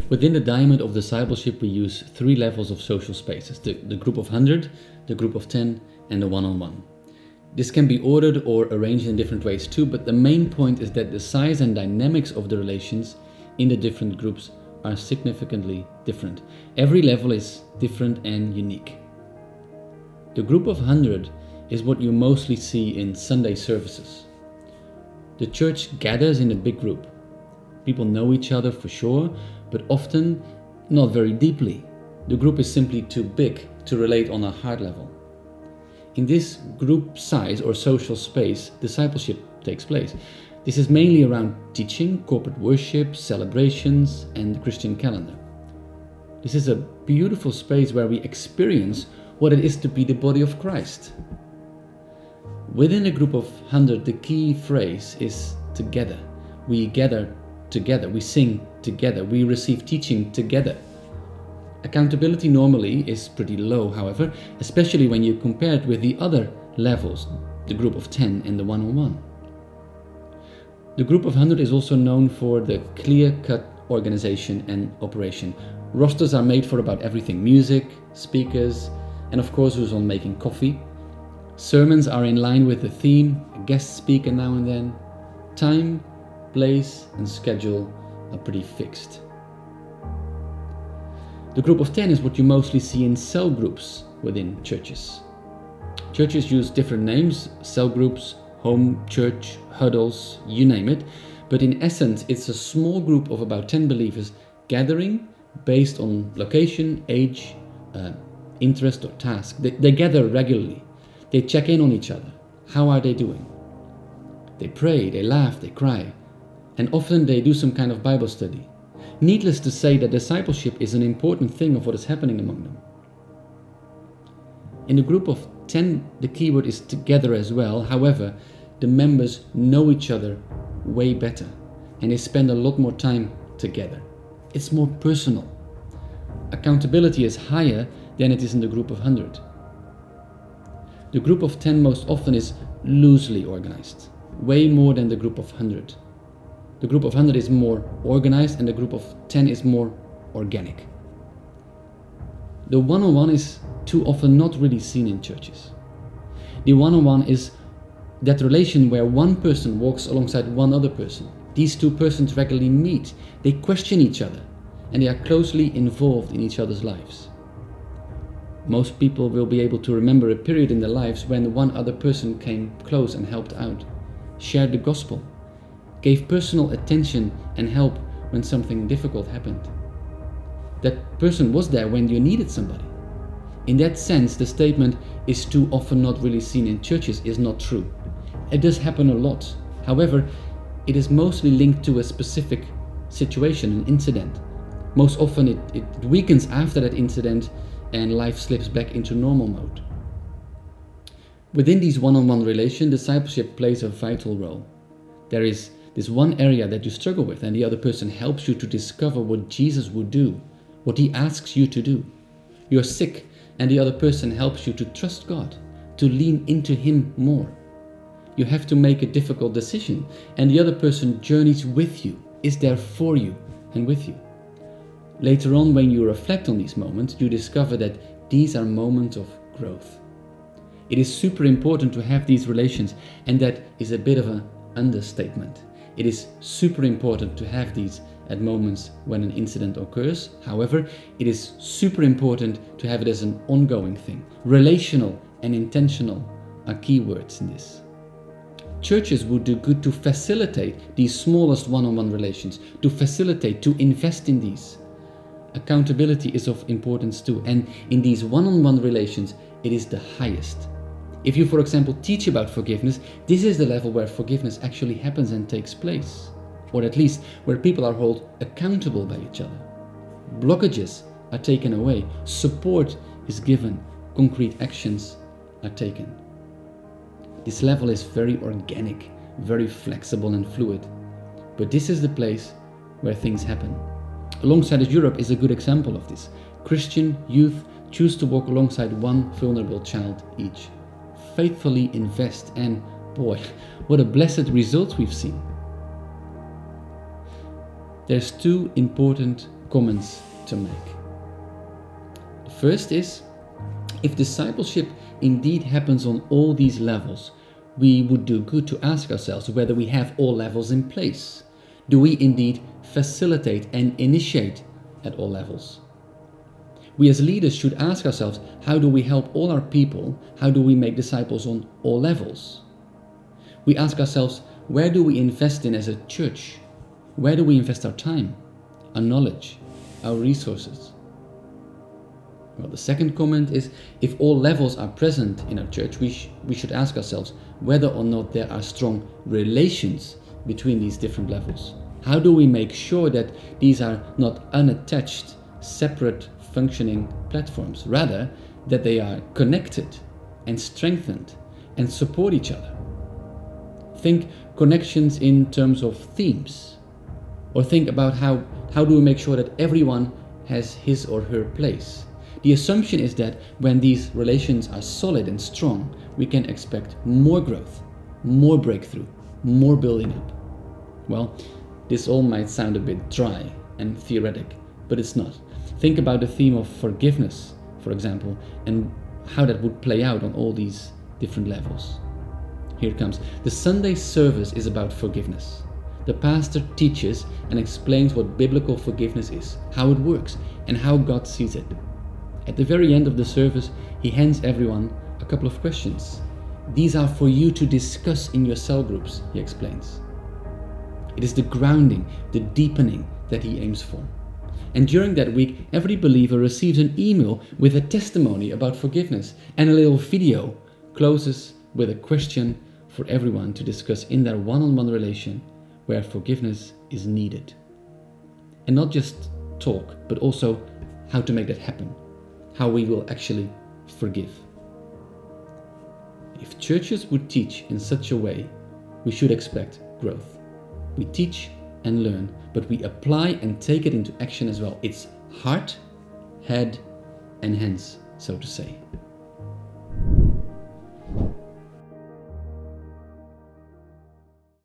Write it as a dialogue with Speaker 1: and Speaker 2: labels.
Speaker 1: Within the diamond of discipleship, we use 3 levels of social spaces: the group of 100, the group of 10, and the one-on-one. This can be ordered or arranged in different ways too, but the main point is that the size and dynamics of the relations in the different groups are significantly different. Every level is different and unique. The group of 100 is what you mostly see in Sunday services. The church gathers in a big group. People know each other for sure, but often not very deeply. The group is simply too big to relate on a heart level. In this group size or social space, discipleship takes place. This is mainly around teaching, corporate worship, celebrations, and the Christian calendar. This is a beautiful space where we experience what it is to be the body of Christ. Within a group of 100, the key phrase is together. We gather together, we sing together, we receive teaching together. Accountability normally is pretty low, however, especially when you compare it with the other levels, the group of 10 and the one-on-one. The group of 100 is also known for the clear-cut organization and operation. Rosters are made for about everything: music, speakers, and of course who's on making coffee. Sermons are in line with the theme, a guest speaker now and then. Time, place, and schedule are pretty fixed. The group of 10 is what you mostly see in cell groups within churches. Churches use different names: cell groups, home church, huddles, you name it. But in essence, it's a small group of about 10 believers gathering based on location, age, interest or task. They gather regularly. They check in on each other. How are they doing? They pray, they laugh, they cry. And often they do some kind of Bible study. Needless to say that discipleship is an important thing of what is happening among them. In the group of 10, the keyword is together as well. However, the members know each other way better and they spend a lot more time together. It's more personal. Accountability is higher than it is in the group of 100. The group of 10 most often is loosely organized, way more than the group of 100. The group of 100 is more organized and the group of 10 is more organic. The one-on-one is too often not really seen in churches. The one-on-one is that relation where one person walks alongside one other person. These two persons regularly meet, they question each other, and they are closely involved in each other's lives. Most people will be able to remember a period in their lives when one other person came close and helped out, shared the gospel, gave personal attention and help when something difficult happened. That person was there when you needed somebody. In that sense, the statement "is too often not really seen in churches" is not true. It does happen a lot. However, it is mostly linked to a specific situation, an incident. Most often it weakens after that incident and life slips back into normal mode. Within these one-on-one relations, discipleship plays a vital role. There is this one area that you struggle with and the other person helps you to discover what Jesus would do, what he asks you to do. You're sick and the other person helps you to trust God, to lean into him more. You have to make a difficult decision and the other person journeys with you, is there for you and with you. Later on, when you reflect on these moments, you discover that these are moments of growth. It is super important to have these relations, and that is a bit of an understatement. It is super important to have these at moments when an incident occurs. However, it is super important to have it as an ongoing thing. Relational and intentional are key words in this. Churches would do good to facilitate these smallest one-on-one relations, to facilitate, to invest in these. Accountability is of importance too, and in these one-on-one relations, it is the highest. If you, for example, teach about forgiveness, this is the level where forgiveness actually happens and takes place, or at least where people are held accountable by each other. Blockages are taken away, support is given, concrete actions are taken. This level is very organic, very flexible and fluid, but this is the place where things happen. Alongside Europe is a good example of this. Christian youth choose to walk alongside one vulnerable child each. Faithfully invest, and boy, what a blessed result we've seen. There's two important comments to make. The first is, if discipleship indeed happens on all these levels, we would do good to ask ourselves whether we have all levels in place. Do we indeed facilitate and initiate at all levels? We as leaders should ask ourselves, how do we help all our people? How do we make disciples on all levels? We ask ourselves, where do we invest in as a church? Where do we invest our time, our knowledge, our resources? Well, the second comment is, if all levels are present in our church, we should ask ourselves whether or not there are strong relations between these different levels. How do we make sure that these are not unattached, separate functioning platforms, rather that they are connected and strengthened and support each other? Think connections in terms of themes, or think about how do we make sure that everyone has his or her place. The assumption is that when these relations are solid and strong, we can expect more growth, more breakthrough, more building up. Well, this all might sound a bit dry and theoretic, but it's not. Think about the theme of forgiveness, for example, and how that would play out on all these different levels. Here it comes. The Sunday service is about forgiveness. The pastor teaches and explains what biblical forgiveness is, how it works, and how God sees it. At the very end of the service, he hands everyone a couple of questions. These are for you to discuss in your cell groups, he explains. It is the grounding, the deepening that he aims for. And during that week, every believer receives an email with a testimony about forgiveness, and a little video closes with a question for everyone to discuss in their one-on-one relation where forgiveness is needed. And not just talk, but also how to make that happen, how we will actually forgive. If churches would teach in such a way, we should expect growth. We teach and learn, but we apply and take it into action as well. It's heart, head, and hands, so to say.